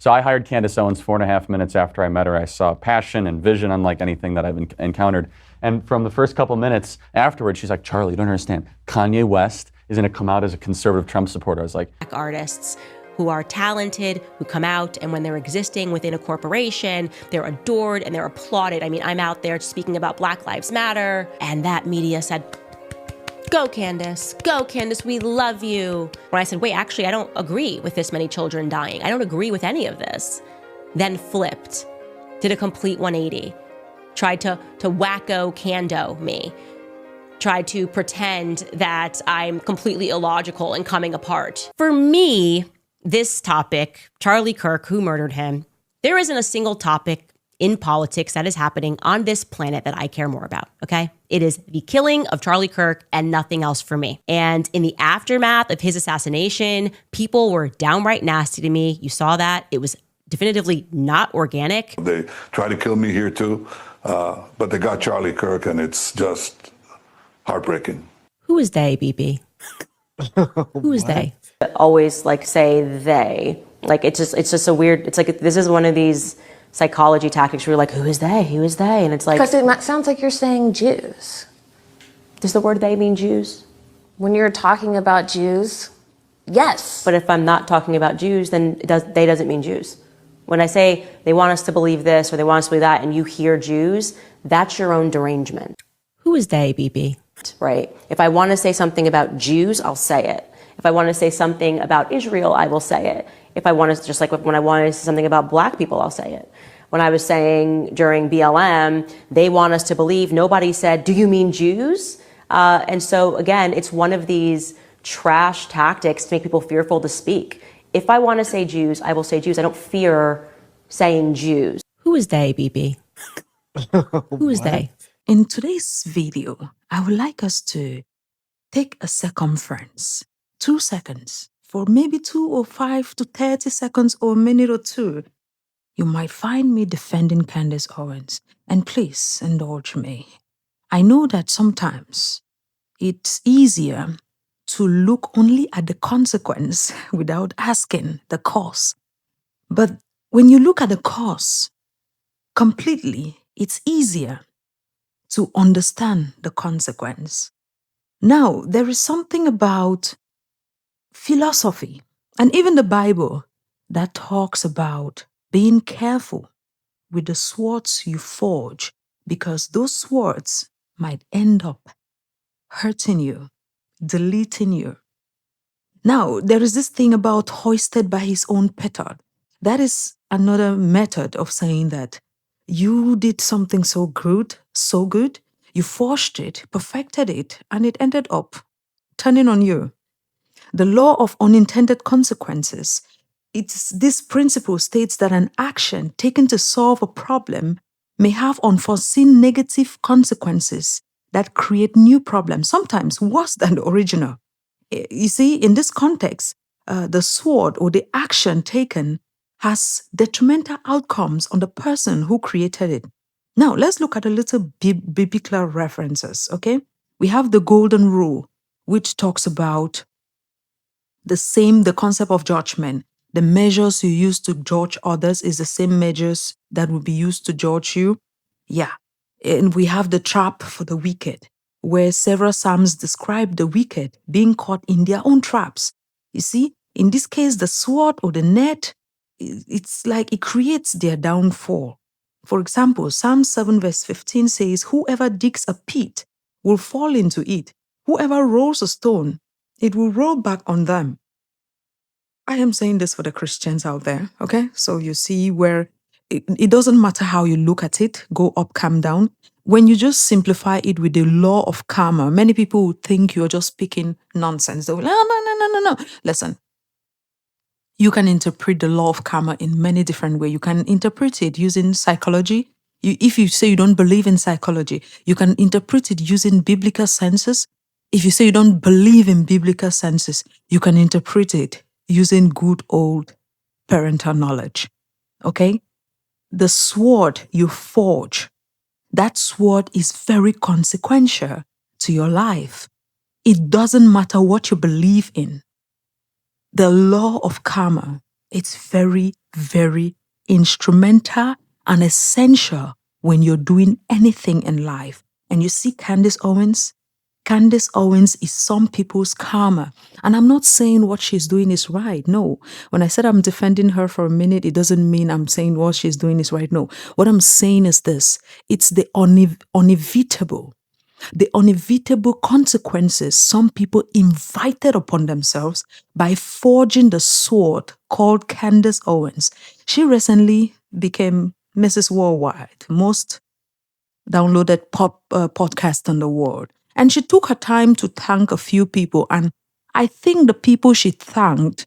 So I hired Candace Owens 4.5 minutes after I met her. I saw passion and vision unlike anything that I've encountered. And from the first couple minutes afterwards, she's like, Charlie, you don't understand. Kanye West is going to come out as a conservative Trump supporter. I was like, artists who are talented, who come out, and when they're existing within a corporation, they're adored and they're applauded. I mean, I'm out there speaking about Black Lives Matter, and that media said, go Candace, we love you. When I said, wait, actually, I don't agree with this many children dying. I don't agree with any of this. Then flipped, did a complete 180, tried to wacko Cando me, tried to pretend that I'm completely illogical and coming apart. For me, this topic, Charlie Kirk, who murdered him, there isn't a single topic in politics that is happening on this planet that I care more about, okay? It is the killing of Charlie Kirk and nothing else for me. And in the aftermath of his assassination, people were downright nasty to me. You saw that. It was definitively not organic. They tried to kill me here too, but they got Charlie Kirk, and it's just heartbreaking. Who is they, BB? Who is they? Always like say they. Like it's just a weird, it's like this is one of these psychology tactics where you're like, who is they? Who is they? And it's like, because it sounds like you're saying Jews. Does the word they mean Jews? When you're talking about Jews, yes. But if I'm not talking about Jews, then they doesn't mean Jews. When I say they want us to believe this or they want us to believe that and you hear Jews, that's your own derangement. Who is they, BB? Right. If I want to say something about Jews, I'll say it. If I want to say something about Israel, I will say it. If I want to, just like when I want to say something about Black people, I'll say it. When I was saying during BLM, they want us to believe, nobody said, do you mean Jews? And so again, it's one of these trash tactics to make people fearful to speak. If I want to say Jews, I will say Jews. I don't fear saying Jews. Who is they, BB? Who is they? In today's video, I would like us to take a circumference, 2 seconds, for maybe 2 or 5 to 30 seconds or a minute or two. You might find me defending Candace Owens, and please indulge me. I know that sometimes it's easier to look only at the consequence without asking the cause. But when you look at the cause completely, it's easier to understand the consequence. Now, there is something about philosophy and even the Bible that talks about being careful with the swords you forge, because those swords might end up hurting you, deleting you. Now, there is this thing about hoisted by his own petard. That is another method of saying that you did something so good, you forged it, perfected it, and it ended up turning on you. The law of unintended consequences. This principle states that an action taken to solve a problem may have unforeseen negative consequences that create new problems, sometimes worse than the original. You see, in this context, the sword or the action taken has detrimental outcomes on the person who created it. Now, let's look at a little biblical references, okay? We have the golden rule, which talks about the concept of judgment. The measures you use to judge others is the same measures that will be used to judge you. Yeah. And we have the trap for the wicked, where several Psalms describe the wicked being caught in their own traps. You see, in this case, the sword or the net, it's like it creates their downfall. For example, Psalm 7 verse 15 says, whoever digs a pit will fall into it. Whoever rolls a stone, it will roll back on them. I am saying this for the Christians out there, okay? So you see where it doesn't matter how you look at it, go up, come down. When you just simplify it with the law of karma, many people would think you're just speaking nonsense. They will, no. Listen, you can interpret the law of karma in many different ways. You can interpret it using psychology. If you say you don't believe in psychology, you can interpret it using biblical senses. If you say you don't believe in biblical senses, you can interpret it using good old parental knowledge, okay? The sword you forge, that sword is very consequential to your life. It doesn't matter what you believe in. The law of karma It's very, very instrumental and essential when you're doing anything in life. And you see Candace Owens? Candace Owens is some people's karma. And I'm not saying what she's doing is right. No. When I said I'm defending her for a minute, it doesn't mean I'm saying what she's doing is right. No. What I'm saying is this. It's the unevitable consequences some people invited upon themselves by forging the sword called Candace Owens. She recently became Mrs. Worldwide, most downloaded podcast in the world. And she took her time to thank a few people. And I think the people she thanked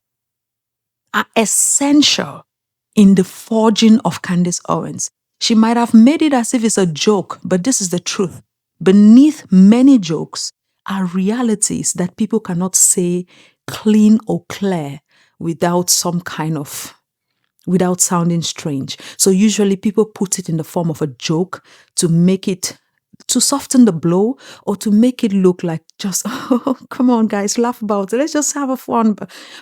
are essential in the forging of Candace Owens. She might have made it as if it's a joke, but this is the truth. Beneath many jokes are realities that people cannot say clean or clear without sounding strange. So usually people put it in the form of a joke to soften the blow or to make it look like just, oh, come on guys, laugh about it. Let's just have a fun.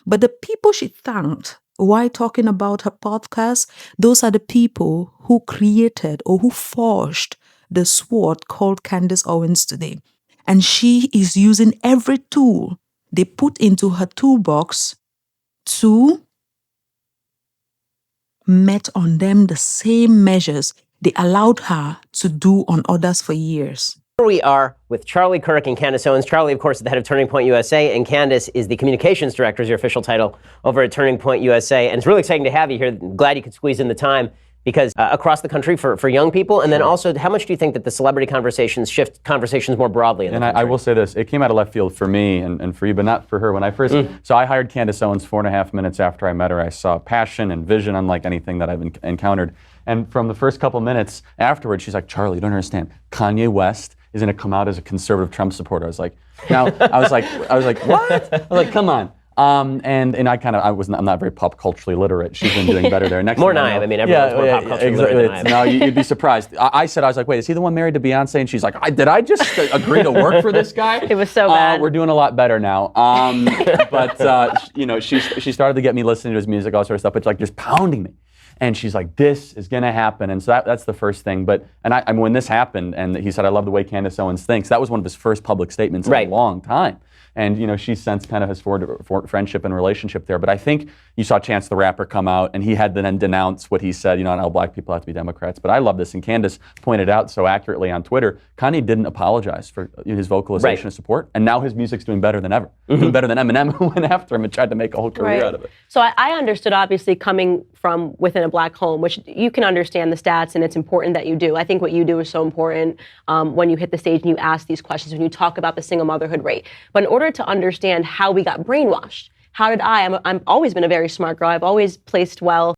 But the people she thanked while talking about her podcast, those are the people who created or who forged the sword called Candace Owens today. And she is using every tool they put into her toolbox to met on them the same measures they allowed her to do on others for years. Here we are with Charlie Kirk and Candace Owens. Charlie, of course, is the head of Turning Point USA, and Candace is the communications director, is your official title, over at Turning Point USA. And it's really exciting to have you here. Glad you could squeeze in the time, because across the country for young people, and then also, how much do you think that the celebrity conversations shift conversations more broadly in the country? I will say this, it came out of left field for me and for you, but not for her. When I first, so I hired Candace Owens 4.5 minutes after I met her. I saw passion and vision unlike anything that I've encountered. And from the first couple minutes afterwards, she's like, Charlie, you don't understand. Kanye West is going to come out as a conservative Trump supporter. I was like, I was like, what? I was like, come on. And I'm not very pop culturally literate. She's been doing better there. Next more than I am. I mean, everyone's more pop culturally literate than I am. No, you'd be surprised. I was like, wait, is he the one married to Beyonce? And she's like, did I just agree to work for this guy? It was so bad. We're doing a lot better now. She started to get me listening to his music, all sort of stuff, but like just pounding me. And she's like, this is going to happen. And so that's the first thing. But when this happened, and he said, I love the way Candace Owens thinks, that was one of his first public statements in a long time. And, she's since kind of has forged friendship and relationship there. But I think you saw Chance the Rapper come out, and he had to then denounce what he said, not all black people have to be Democrats. But I love this. And Candace pointed out so accurately on Twitter, Kanye didn't apologize for his vocalization of support. And now his music's doing better than ever. Doing better than Eminem, who went after him and tried to make a whole career out of it. So I understood, obviously, coming from within a black home, which you can understand the stats, and it's important that you do. I think what you do is so important when you hit the stage and you ask these questions, when you talk about the single motherhood rate. But in order to understand how we got brainwashed, how did I'm always been a very smart girl. I've always placed well.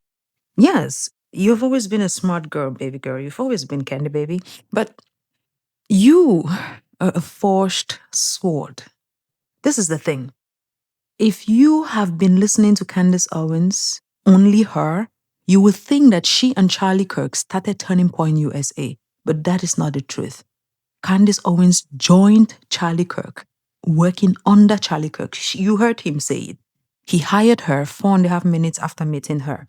Yes, you've always been a smart girl, baby girl. You've always been candy baby. But you are a forged sword. This is the thing. If you have been listening to Candace Owens, only her, you would think that she and Charlie Kirk started Turning Point USA. But that is not the truth. Candace Owens joined Charlie Kirk, working under Charlie Kirk. You heard him say it. He hired her 4.5 minutes after meeting her.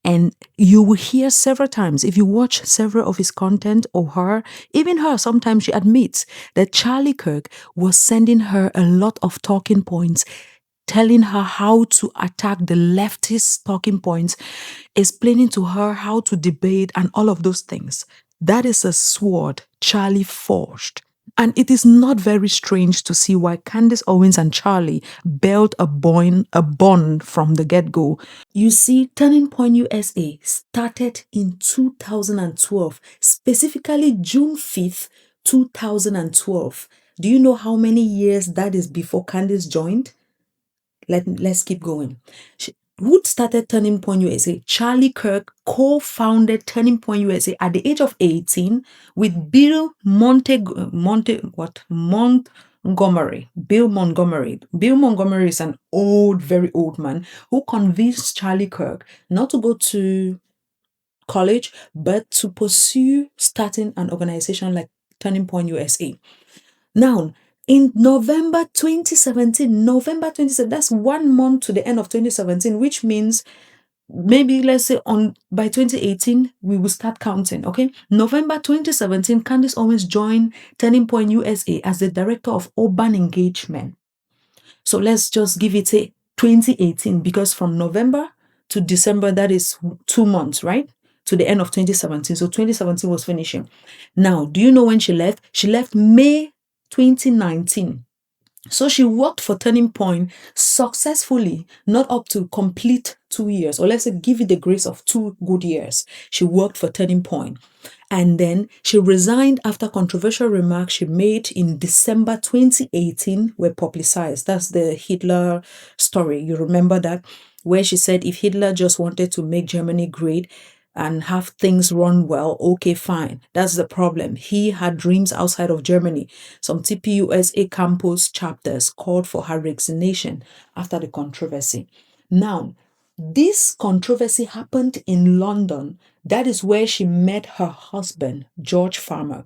And you will hear several times, if you watch several of his content or her, even her, sometimes she admits that Charlie Kirk was sending her a lot of talking points, telling her how to attack the leftist talking points, explaining to her how to debate and all of those things. That is a sword Charlie forged. And it is not very strange to see why Candace Owens and Charlie built a bond from the get-go. You see, Turning Point USA started in 2012, specifically June 5th, 2012. Do you know how many years that is before Candace joined? Let's keep going. Who started Turning Point USA? Charlie Kirk co-founded Turning Point USA at the age of 18 with Bill Montgomery. Bill Montgomery. Bill Montgomery is an very old man who convinced Charlie Kirk not to go to college, but to pursue starting an organization like Turning Point USA. Now, in November 2017, that's 1 month to the end of 2017, which means maybe let's say by 2018 we will start counting. Okay, November 2017, Candace Owens joined Turning Point USA as the director of urban engagement. So let's just give it a 2018, because from November to December, that is 2 months, right, to the end of 2017. So 2017 was finishing. Now, do you know when she left? She left May 2019. So she worked for Turning Point successfully, not up to complete 2 years, or let's say give it the grace of 2 good years. She worked for Turning Point. And then she resigned after controversial remarks she made in December 2018 were publicized. That's the Hitler story. You remember that? Where she said if Hitler just wanted to make Germany great and have things run well, okay, fine. That's the problem. He had dreams outside of Germany. Some TPUSA campus chapters called for her resignation after the controversy. Now, this controversy happened in London. That is where she met her husband, George Farmer.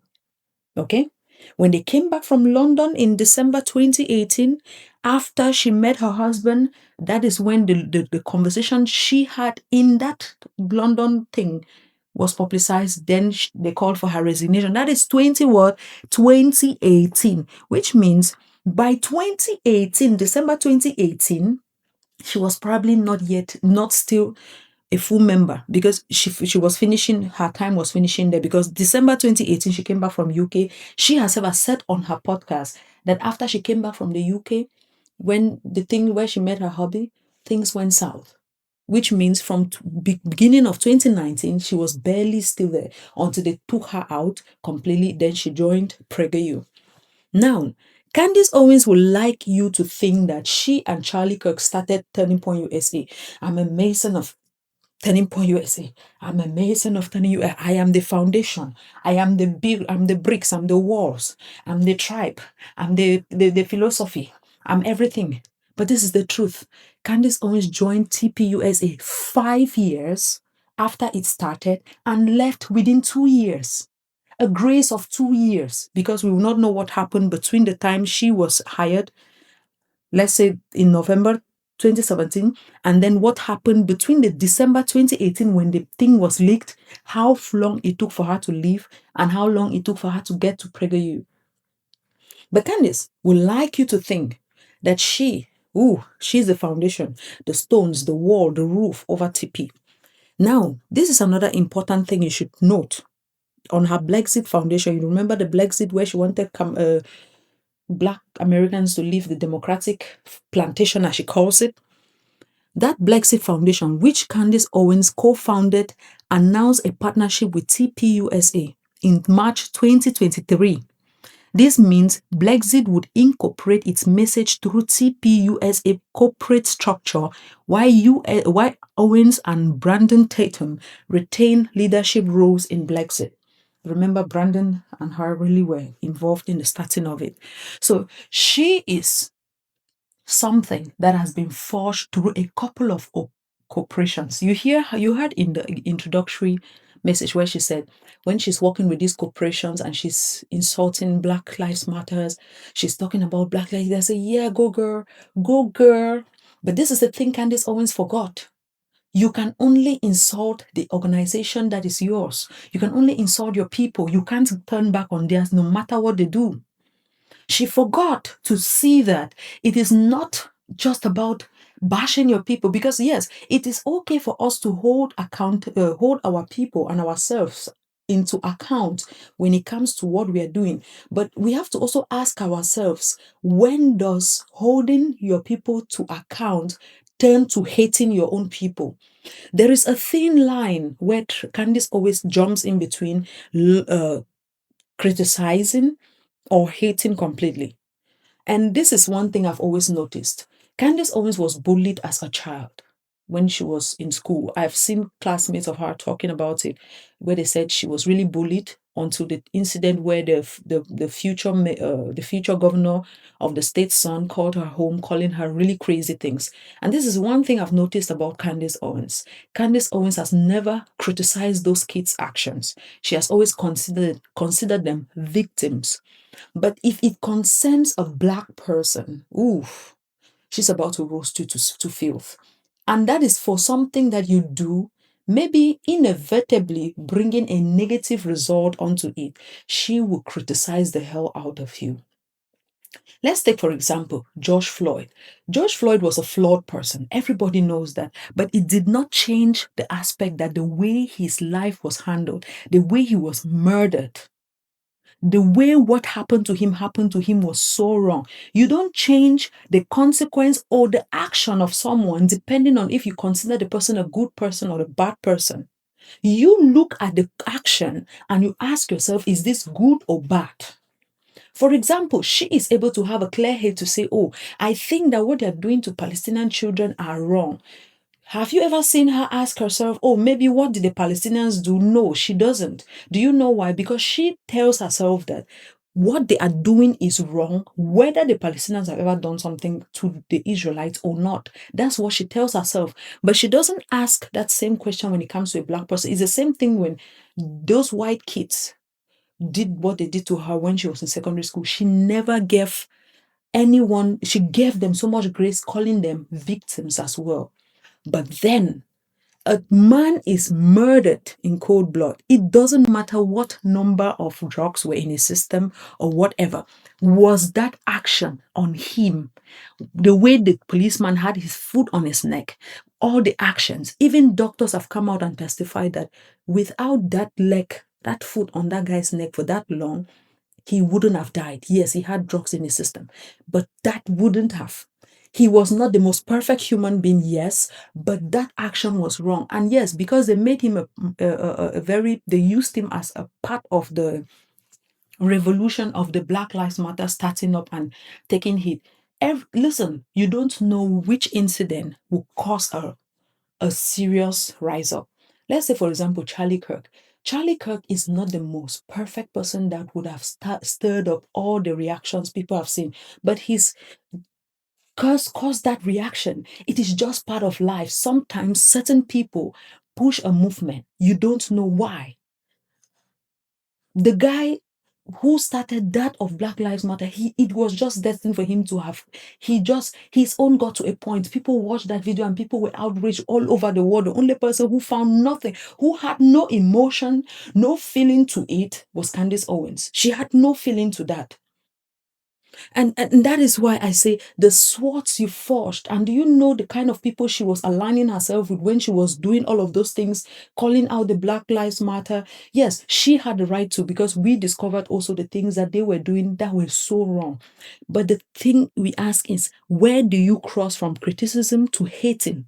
Okay? When they came back from London in December 2018, after she met her husband, that is when the conversation she had in that London thing was publicized. Then they called for her resignation. That is 2018, which means by 2018, December 2018, she was probably not still a full member, because she was finishing, her time was finishing there, because December 2018 she came back from UK. She herself has said on her podcast that after she came back from the UK, when the thing where she met her hubby, things went south, which means from beginning of 2019 she was barely still there until they took her out completely. Then she joined PragerU. Now, Candace Owens would like you to think that she and Charlie Kirk started Turning Point USA. I'm a mason of Turning Point USA. I'm a mason of Turning USA. I am the foundation. I am the bricks. I'm the walls. I'm the tribe. I'm the philosophy. I'm everything. But this is the truth. Candace Owens joined TPUSA 5 years after it started and left within 2 years. A grace of 2 years, because we will not know what happened between the time she was hired, let's say in November 2017, and then what happened between the December 2018 when the thing was leaked, how long it took for her to leave, and how long it took for her to get to PragerU. But Candace would like you to think that she's the foundation, the stones, the wall, the roof over TP. Now, this is another important thing you should note. On her Brexit foundation, you remember the Brexit where she wanted Black Americans to leave the democratic plantation, as she calls it? That Brexit Foundation, which Candace Owens co-founded, announced a partnership with TPUSA in March 2023. This means Brexit would incorporate its message through TPUSA corporate structure, while Owens and Brandon Tatum retain leadership roles in Brexit. Remember, Brandon and her really were involved in the starting of it. So she is something that has been forged through a couple of corporations. You heard in the introductory message where she said when she's working with these corporations and she's insulting Black Lives Matters, she's talking about Black Lives. They say, yeah, go girl, go girl. But this is the thing Candace Owens forgot. You can only insult the organization that is yours. You can only insult your people. You can't turn back on theirs no matter what they do. She forgot to see that it is not just about bashing your people, because yes, it is okay for us to hold our people and ourselves into account when it comes to what we are doing. But we have to also ask ourselves, when does holding your people to account turn to hating your own people? There is a thin line where Candace always jumps in between criticizing or hating completely. And this is one thing I've always noticed. Candace Owens was bullied as a child when she was in school. I've seen classmates of her talking about it, where they said she was really bullied until the incident where the future governor of the state's son called her home, calling her really crazy things. And this is one thing I've noticed about Candace Owens. Candace Owens has never criticized those kids' actions. She has always considered them victims. But if it concerns a Black person, she's about to roast you to filth. And that is for something that you do, maybe inevitably bringing a negative result onto it. She will criticize the hell out of you. Let's take, for example, George Floyd. George Floyd was a flawed person. Everybody knows that. But it did not change the aspect that the way his life was handled, the way he was murdered, the way what happened to him was so wrong. You don't change the consequence or the action of someone depending on if you consider the person a good person or a bad person. You look at the action and you ask yourself, is this good or bad? For example, she is able to have a clear head to say, oh, I think that what they're doing to Palestinian children are wrong. Have you ever seen her ask herself, oh, maybe what did the Palestinians do? No, she doesn't. Do you know why? Because she tells herself that what they are doing is wrong, whether the Palestinians have ever done something to the Israelites or not. That's what she tells herself. But she doesn't ask that same question when it comes to a black person. It's the same thing when those white kids did what they did to her when she was in secondary school. She never gave anyone, she gave them so much grace, calling them victims as well. But then a man is murdered in cold blood. It doesn't matter what number of drugs were in his system or whatever. Was that action on him? The way the policeman had his foot on his neck, all the actions, even doctors have come out and testified that without that leg, that foot on that guy's neck for that long, he wouldn't have died. Yes, he had drugs in his system, but that wouldn't have. He was not the most perfect human being, yes, but that action was wrong. And yes, because they made him they used him as a part of the revolution of the Black Lives Matter starting up and taking heat. Listen, you don't know which incident will cause a serious rise up. Let's say, for example, Charlie Kirk. Charlie Kirk is not the most perfect person that would have stirred up all the reactions people have seen, but his caused that reaction. It is just part of life. Sometimes certain people push a movement. You don't know why. The guy who started that of Black Lives Matter, it was just destined for him to have, his own got to a point. People watched that video and people were outraged all over the world. The only person who found nothing, who had no emotion, no feeling to it was Candace Owens. She had no feeling to that. And that is why I say the swords you forged. And do you know the kind of people she was aligning herself with when she was doing all of those things, calling out the Black Lives Matter? Yes, she had the right to, because we discovered also the things that they were doing that were so wrong. But the thing we ask is, where do you cross from criticism to hating?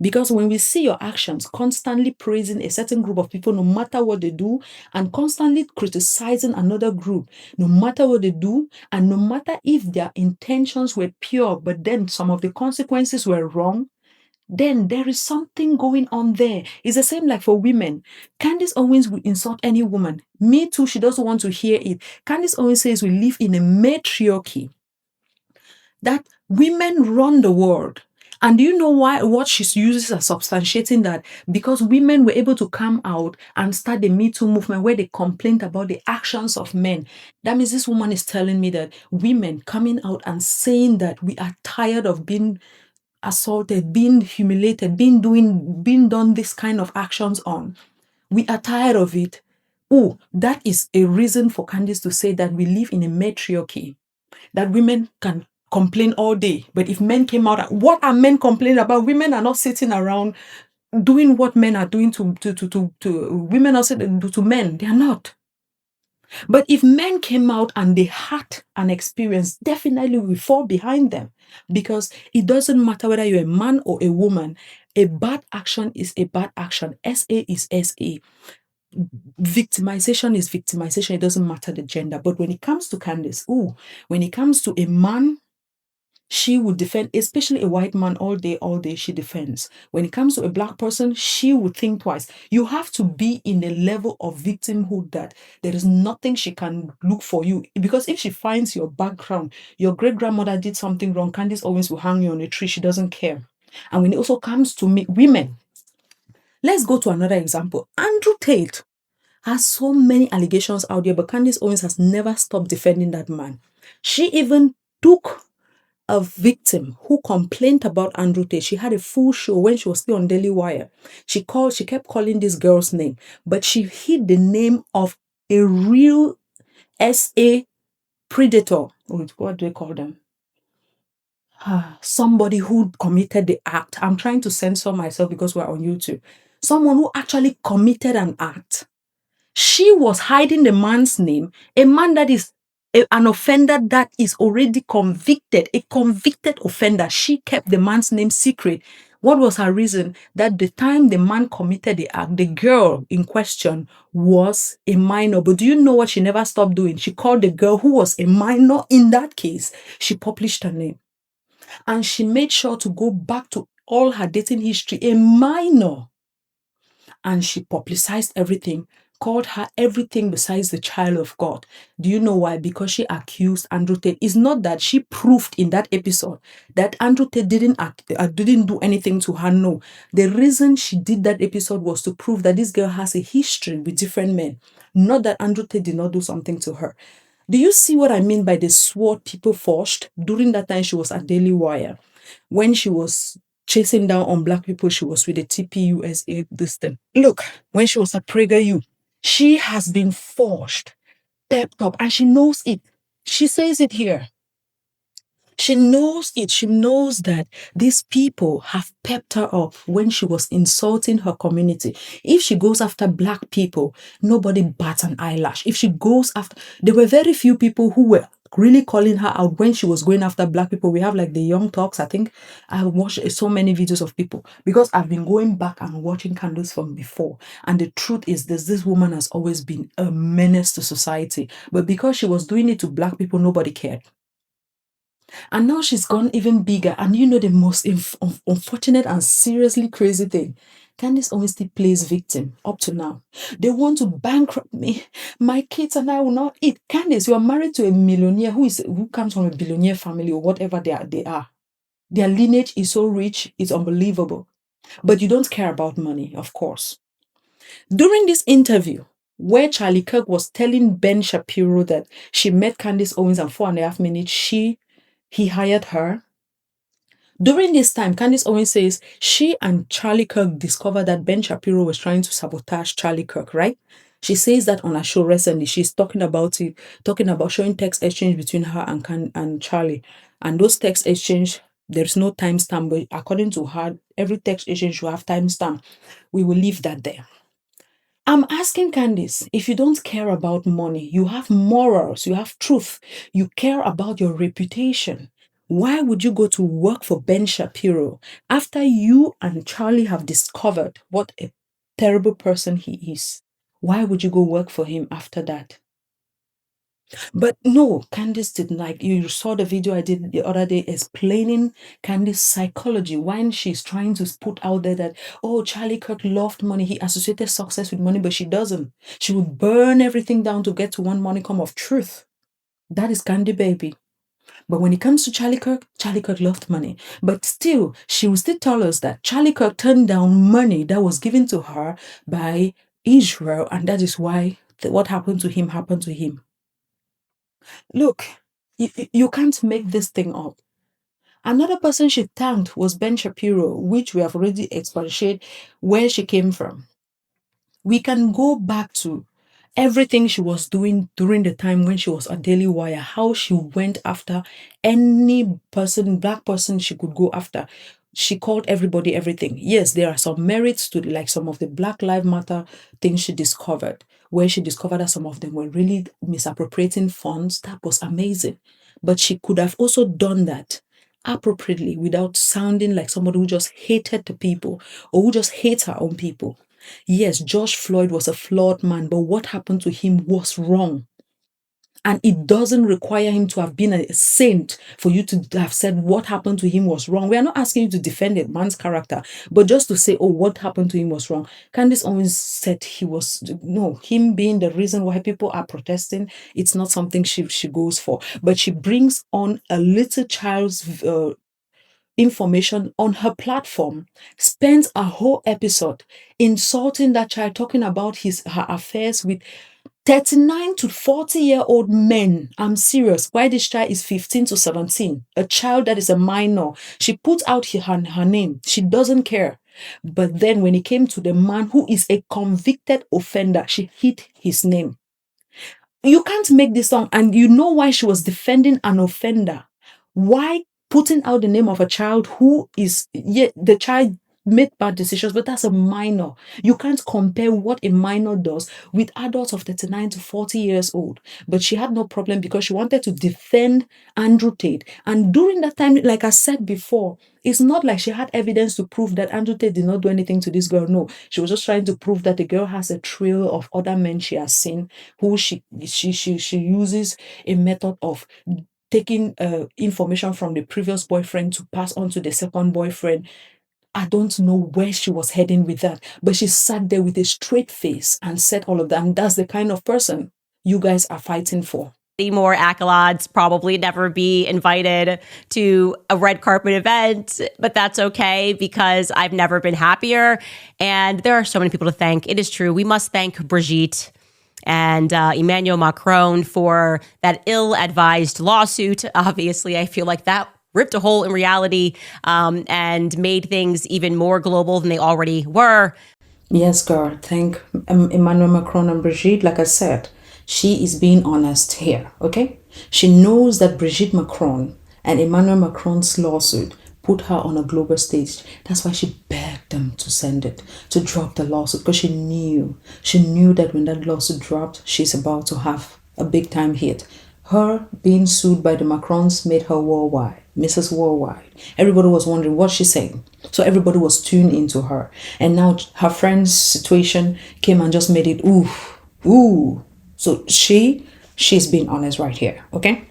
Because when we see your actions constantly praising a certain group of people, no matter what they do, and constantly criticizing another group, no matter what they do, and no matter if their intentions were pure, but then some of the consequences were wrong, then there is something going on there. It's the same like for women. Candace Owens will insult any woman. Me too, she doesn't want to hear it. Candace Owens says we live in a matriarchy, that women run the world. And do you know why? What she uses as substantiating that? Because women were able to come out and start the Me Too movement where they complained about the actions of men. That means this woman is telling me that women coming out and saying that we are tired of being assaulted, being humiliated, being done this kind of actions on. We are tired of it. Oh, that is a reason for Candace to say that we live in a matriarchy, that women can complain all day. But if men came out, what are men complaining about? Women are not sitting around doing what men are doing to women are saying to men. They are not. But if men came out and they had an experience, definitely we fall behind them, because it doesn't matter whether you're a man or a woman. A bad action is a bad action. SA is SA. Victimization is victimization. It doesn't matter the gender. But when it comes to Candace, when it comes to a man, she would defend, especially a white man, all day, she defends. When it comes to a black person, she would think twice. You have to be in a level of victimhood that there is nothing she can look for you. Because if she finds your background, your great-grandmother did something wrong, Candace always will hang you on a tree. She doesn't care. And when it also comes to women, let's go to another example. Andrew Tate has so many allegations out there, but Candace Owens has never stopped defending that man. She even took a victim who complained about Andrew Tate. She had a full show when she was still on Daily Wire. She kept calling this girl's name, but she hid the name of a real SA predator. What do they call them? Somebody who committed the act. I'm trying to censor myself because we're on YouTube. Someone who actually committed an act. She was hiding the man's name, a man that is an offender that is already convicted, a convicted offender. She kept the man's name secret. What was her reason? That the time the man committed the act, the girl in question was a minor. But do you know what she never stopped doing? She called the girl who was a minor in that case. She published her name. And she made sure to go back to all her dating history, a minor. And she publicized everything, called her everything besides the child of God. Do you know why? Because she accused Andrew Tate. It's not that she proved in that episode that Andrew Tate didn't do anything to her. No. The reason she did that episode was to prove that this girl has a history with different men. Not that Andrew Tate did not do something to her. Do you see what I mean by the sword people forged? During that time, she was at Daily Wire. When she was chasing down on black people, she was with the TPUSA, this thing. Look, when she was at PragerU, she has been forged, stepped up, and she knows it. She says it here. She knows it. She knows that these people have pepped her up when she was insulting her community. If she goes after black people, nobody bats an eyelash. If she goes after, there were very few people who were really calling her out when she was going after black people. We have like the Young Talks. I think I've watched so many videos of people because I've been going back and watching Candace from before. And the truth is this woman has always been a menace to society. But because she was doing it to black people, nobody cared. And now she's gone even bigger. And you know the most unfortunate and seriously crazy thing? Candace Owens still plays victim up to now. They want to bankrupt me. My kids and I will not eat. Candace, you are married to a millionaire who comes from a billionaire family or whatever they are. Their lineage is so rich, it's unbelievable. But you don't care about money, of course. During this interview, where Charlie Kirk was telling Ben Shapiro that she met Candace Owens and 4.5 minutes, he hired her. During this time, Candace Owens says she and Charlie Kirk discovered that Ben Shapiro was trying to sabotage Charlie Kirk, right? She says that on a show recently. She's talking about showing text exchange between her and Charlie. And those text exchange, there's no timestamp, but according to her, every text exchange should have timestamp. We will leave that there. I'm asking Candace, if you don't care about money, you have morals, you have truth, you care about your reputation, why would you go to work for Ben Shapiro after you and Charlie have discovered what a terrible person he is? Why would you go work for him after that? But no, Candace didn't. Like, you saw the video I did the other day explaining Candace's psychology when she's trying to put out there that, oh, Charlie Kirk loved money. He associated success with money, but she doesn't. She will burn everything down to get to one monicum of truth. That is Candy Baby. But when it comes to Charlie Kirk loved money. But still, she will still tell us that Charlie Kirk turned down money that was given to her by Israel, and that is why what happened to him happened to him. Look, you can't make this thing up. Another person she thanked was Ben Shapiro, which we have already expatiated where she came from. We can go back to everything she was doing during the time when she was at Daily Wire, how she went after any person, black person she could go after. She called everybody everything. Yes, there are some merits to like some of the Black Lives Matter things she discovered, where she discovered that some of them were really misappropriating funds. That was amazing. But she could have also done that appropriately without sounding like somebody who just hated the people or who just hates her own people. Yes, George Floyd was a flawed man, but what happened to him was wrong. And it doesn't require him to have been a saint for you to have said what happened to him was wrong. We are not asking you to defend a man's character, but just to say, oh, what happened to him was wrong. Candace Owens said him being the reason why people are protesting, it's not something she goes for. But she brings on a little child's information on her platform, spends a whole episode insulting that child, talking about her affairs with 39 to 40-year-old men. I'm serious. Why this child is 15 to 17? A child that is a minor. She put out her name. She doesn't care. But then when it came to the man who is a convicted offender, she hid his name. You can't make this song. And you know why she was defending an offender. Why putting out the name of a child who is, yet the child made bad decisions, but that's a minor. You can't compare what a minor does with adults of 39 to 40 years old. But she had no problem because she wanted to defend Andrew Tate. And during that time, like I said before, it's not like she had evidence to prove that Andrew Tate did not do anything to this girl. No, she was just trying to prove that the girl has a trail of other men she has seen who she uses a method of taking information from the previous boyfriend to pass on to the second boyfriend. I don't know where she was heading with that, but she sat there with a straight face and said all of that. And that's the kind of person you guys are fighting for. More accolades, probably never be invited to a red carpet event, but that's okay because I've never been happier. And there are so many people to thank. It is true. We must thank Brigitte and Emmanuel Macron for that ill-advised lawsuit. Obviously, I feel like that ripped a hole in reality and made things even more global than they already were. Yes, girl. Thank Emmanuel Macron and Brigitte. Like I said, she is being honest here, okay? She knows that Brigitte Macron and Emmanuel Macron's lawsuit put her on a global stage. That's why she begged them to send it, to drop the lawsuit, because she knew that when that lawsuit dropped, she's about to have a big time hit. Her being sued by the Macrons made her worldwide, Mrs. Worldwide. Everybody was wondering what she's saying. So everybody was tuned into her. And now her friend's situation came and just made it ooh. So she's being honest right here, okay?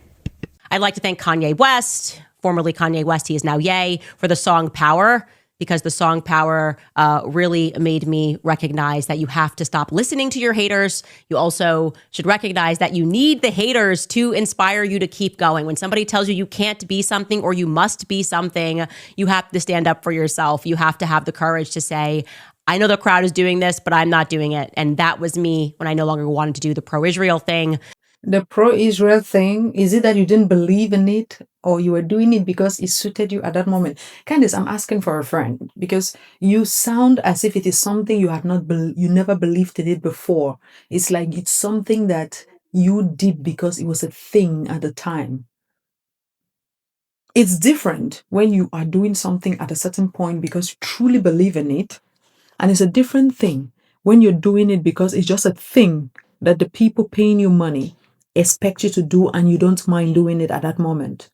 I'd like to thank Kanye West, formerly Kanye West, he is now Ye, for the song Power, because the song Power really made me recognize that you have to stop listening to your haters. You also should recognize that you need the haters to inspire you to keep going. When somebody tells you you can't be something or you must be something, you have to stand up for yourself. You have to have the courage to say, I know the crowd is doing this, but I'm not doing it. And that was me when I no longer wanted to do the pro-Israel thing. The pro-Israel thing, is it that you didn't believe in it or you were doing it because it suited you at that moment? Candace, I'm asking for a friend because you sound as if it is something you had not, you never believed in it before. It's like it's something that you did because it was a thing at the time. It's different when you are doing something at a certain point because you truly believe in it. And it's a different thing when you're doing it because it's just a thing that the people paying you money expect you to do and you don't mind doing it at that moment.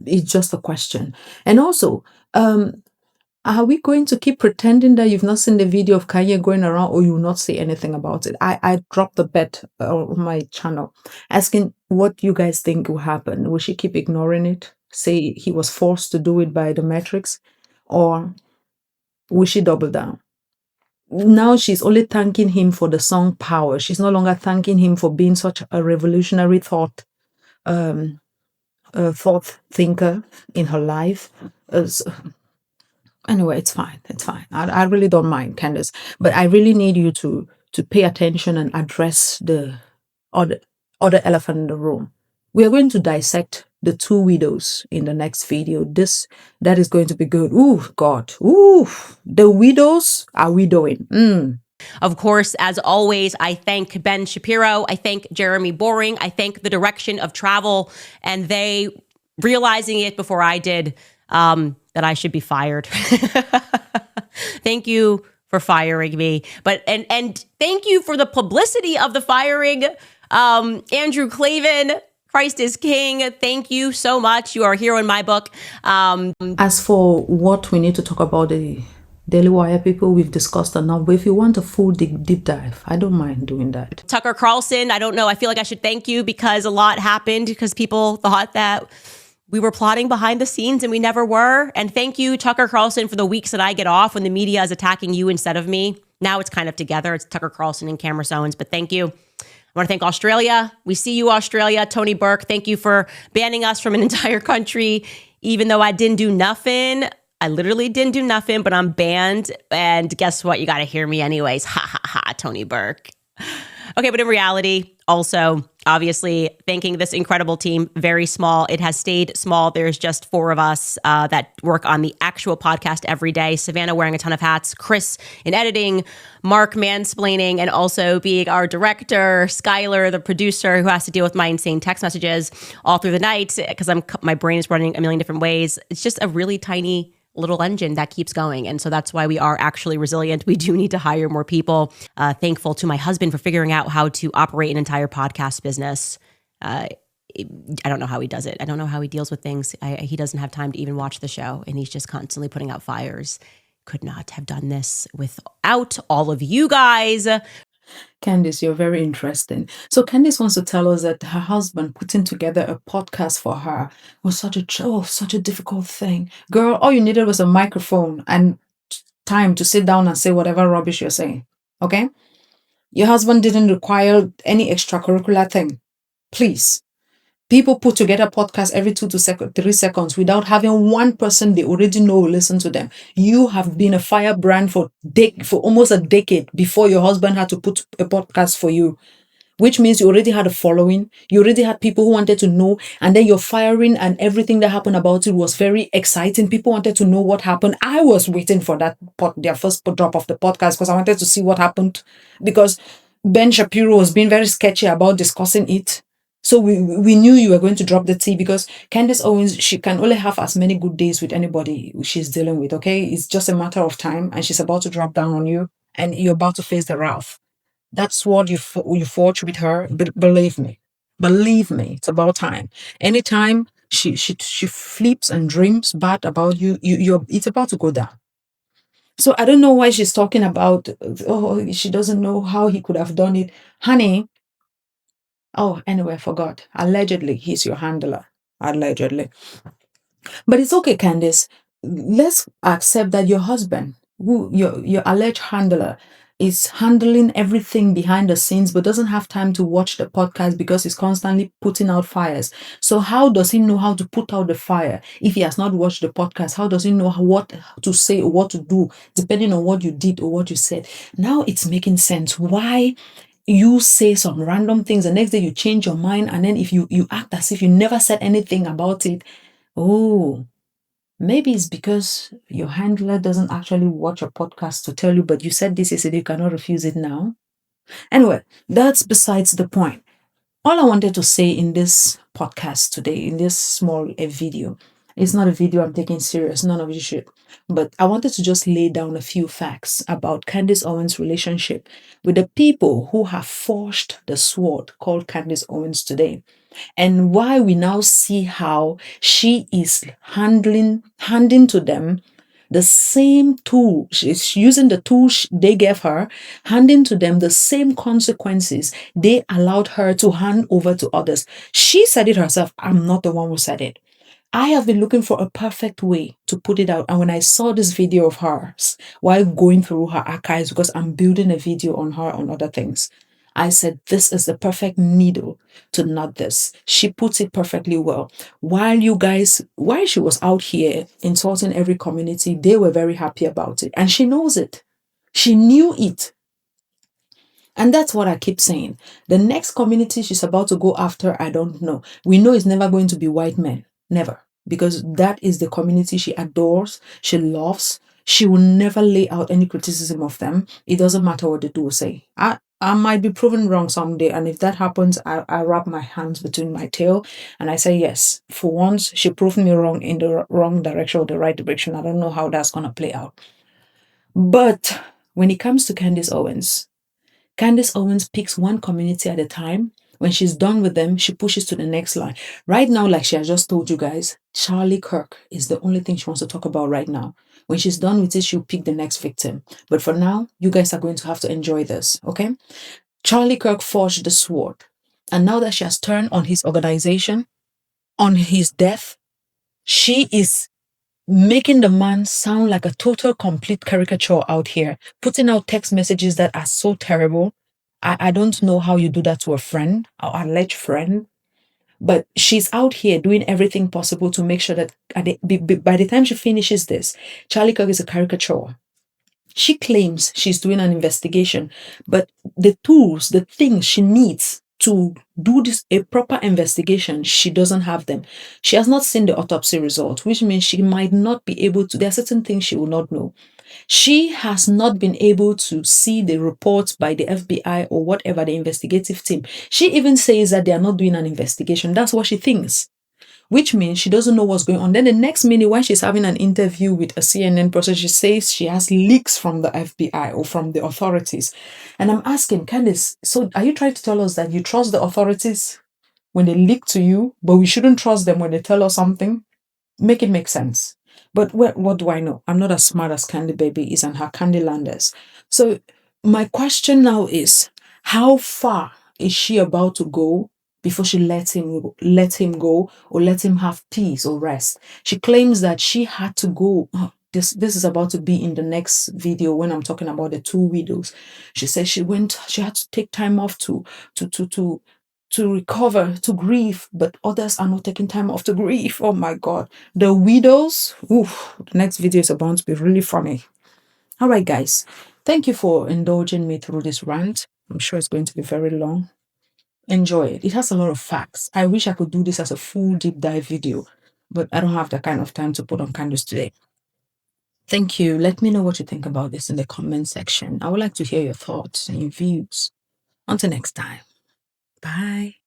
It's just a question. And also, are we going to keep pretending that you've not seen the video of Kanye going around or you will not say anything about it? I dropped the bet on my channel asking what you guys think will happen. Will she keep ignoring it? Say he was forced to do it by the metrics? Or will she double down? Now she's only thanking him for the song Power. She's no longer thanking him for being such a revolutionary thought thinker in her life. Anyway, it's fine. It's fine. I really don't mind, Candace. But I really need you to pay attention and address the other elephant in the room. We are going to dissect the two widows in the next video. That is going to be good. Ooh, God. Ooh, the widows are widowing. Of course, as always, I thank Ben Shapiro. I thank Jeremy Boring. I thank the direction of travel and they realizing it before I did, that I should be fired. Thank you for firing me. But and thank you for the publicity of the firing. Andrew Klavan, Christ is King. Thank you so much. You are a hero in my book. As for what we need to talk about, the Daily Wire people, we've discussed enough. But if you want a full deep dive, I don't mind doing that. Tucker Carlson, I don't know. I feel like I should thank you because a lot happened because people thought that we were plotting behind the scenes and we never were. And thank you, Tucker Carlson, for the weeks that I get off when the media is attacking you instead of me. Now it's kind of together. It's Tucker Carlson and Candace Owens, but thank you. I want to thank Australia. We see you, Australia. Tony Burke, thank you for banning us from an entire country, even though I didn't do nothing. I literally didn't do nothing, but I'm banned. And guess what? You got to hear me anyways. Ha, ha, ha, Tony Burke. Okay, but in reality, also, obviously, thanking this incredible team, very small. It has stayed small. There's just 4 of us that work on the actual podcast every day. Savannah wearing a ton of hats, Chris in editing, Mark mansplaining, and also being our director, Skylar, the producer, who has to deal with my insane text messages all through the night because my brain is running a million different ways. It's just a really tiny little engine that keeps going. And so that's why we are actually resilient. We do need to hire more people. Thankful to my husband for figuring out how to operate an entire podcast business. I don't know how he does it. I don't know how he deals with things. He doesn't have time to even watch the show, and he's just constantly putting out fires. Could not have done this without all of you guys. Candace, you're very interesting. So Candace wants to tell us that her husband putting together a podcast for her was such a difficult thing. Girl, all you needed was a microphone and time to sit down and say whatever rubbish you're saying. Okay? Your husband didn't require any extracurricular thing. Please. People put together podcasts every 2 to 3 seconds without having one person they already know will listen to them. You have been a firebrand for almost a decade before your husband had to put a podcast for you, which means you already had a following. You already had people who wanted to know, and then your firing and everything that happened about it was very exciting. People wanted to know what happened. I was waiting for their first drop of the podcast because I wanted to see what happened, because Ben Shapiro was being very sketchy about discussing it. So we knew you were going to drop the tea, because Candace Owens, she can only have as many good days with anybody she's dealing with, okay? It's just a matter of time, and she's about to drop down on you, and you're about to face the wrath. That's what you forge with her. Believe me, it's about time. Anytime she flips and dreams bad about you, it's about to go down. So I don't know why she's talking about, she doesn't know how he could have done it. Honey, anyway, I forgot. Allegedly, he's your handler. Allegedly. But it's okay, Candace. Let's accept that your husband, who your alleged handler, is handling everything behind the scenes but doesn't have time to watch the podcast because he's constantly putting out fires. So how does he know how to put out the fire if he has not watched the podcast? How does he know what to say or what to do depending on what you did or what you said? Now it's making sense why you say some random things, the next day you change your mind, and then if you act as if you never said anything about it. Maybe it's because your handler doesn't actually watch a podcast to tell you, but you said this, you cannot refuse it now. Anyway, that's besides the point. All I wanted to say in this podcast today, in this small video, it's not a video I'm taking serious, none of you should. But I wanted to just lay down a few facts about Candace Owens' relationship with the people who have forged the sword called Candace Owens today, and why we now see how she is handing to them the same tool. She's using the tools they gave her, handing to them the same consequences they allowed her to hand over to others. She said it herself. I'm not the one who said it. I have been looking for a perfect way to put it out. And when I saw this video of hers while going through her archives, because I'm building a video on her on other things, I said, this is the perfect needle to knot this. She puts it perfectly well. While she was out here insulting every community, they were very happy about it. And she knows it. She knew it. And that's what I keep saying. The next community she's about to go after, I don't know. We know it's never going to be white men. Never. Because that is the community she adores, she loves. She will never lay out any criticism of them. It doesn't matter what they do or say. I might be proven wrong someday, and if that happens, I wrap my hands between my tail and I say, yes, for once, she proved me wrong in the wrong direction or the right direction. I don't know how that's going to play out. But when it comes to Candace Owens picks one community at a time. When she's done with them, she pushes to the next line. Right now, like she has just told you guys, Charlie Kirk is the only thing she wants to talk about right now. When she's done with it, she'll pick the next victim. But for now, you guys are going to have to enjoy this, okay? Charlie Kirk forged the sword. And now that she has turned on his organization, on his death, she is making the man sound like a total, complete caricature out here, putting out text messages that are so terrible. I don't know how you do that to a friend, or alleged friend, but she's out here doing everything possible to make sure that by the time she finishes this, Charlie Kirk is a caricature. She claims she's doing an investigation, but the tools, the things she needs to do this a proper investigation, she doesn't have them. She has not seen the autopsy result, which means she might not be able to. There are certain things she will not know. She has not been able to see the reports by the FBI or whatever, the investigative team. She even says that they are not doing an investigation. That's what she thinks, which means she doesn't know what's going on. Then the next minute, when she's having an interview with a CNN person, she says she has leaks from the FBI or from the authorities. And I'm asking, Candace, so are you trying to tell us that you trust the authorities when they leak to you, but we shouldn't trust them when they tell us something? Make it make sense. But what do I know? I'm not as smart as Candy Baby is and her Candy Landers. So my question now is, how far is she about to go before she let him go or let him have peace or rest? She claims that she had to go. This is about to be in the next video when I'm talking about the two widows. She said she had to take time off to recover, to grieve, but others are not taking time off to grieve. Oh my God. The widows, oof, the next video is about to be really funny. All right, guys. Thank you for indulging me through this rant. I'm sure it's going to be very long. Enjoy it. It has a lot of facts. I wish I could do this as a full deep dive video, but I don't have that kind of time to put on Candace today. Thank you. Let me know what you think about this in the comment section. I would like to hear your thoughts and your views. Until next time. Bye.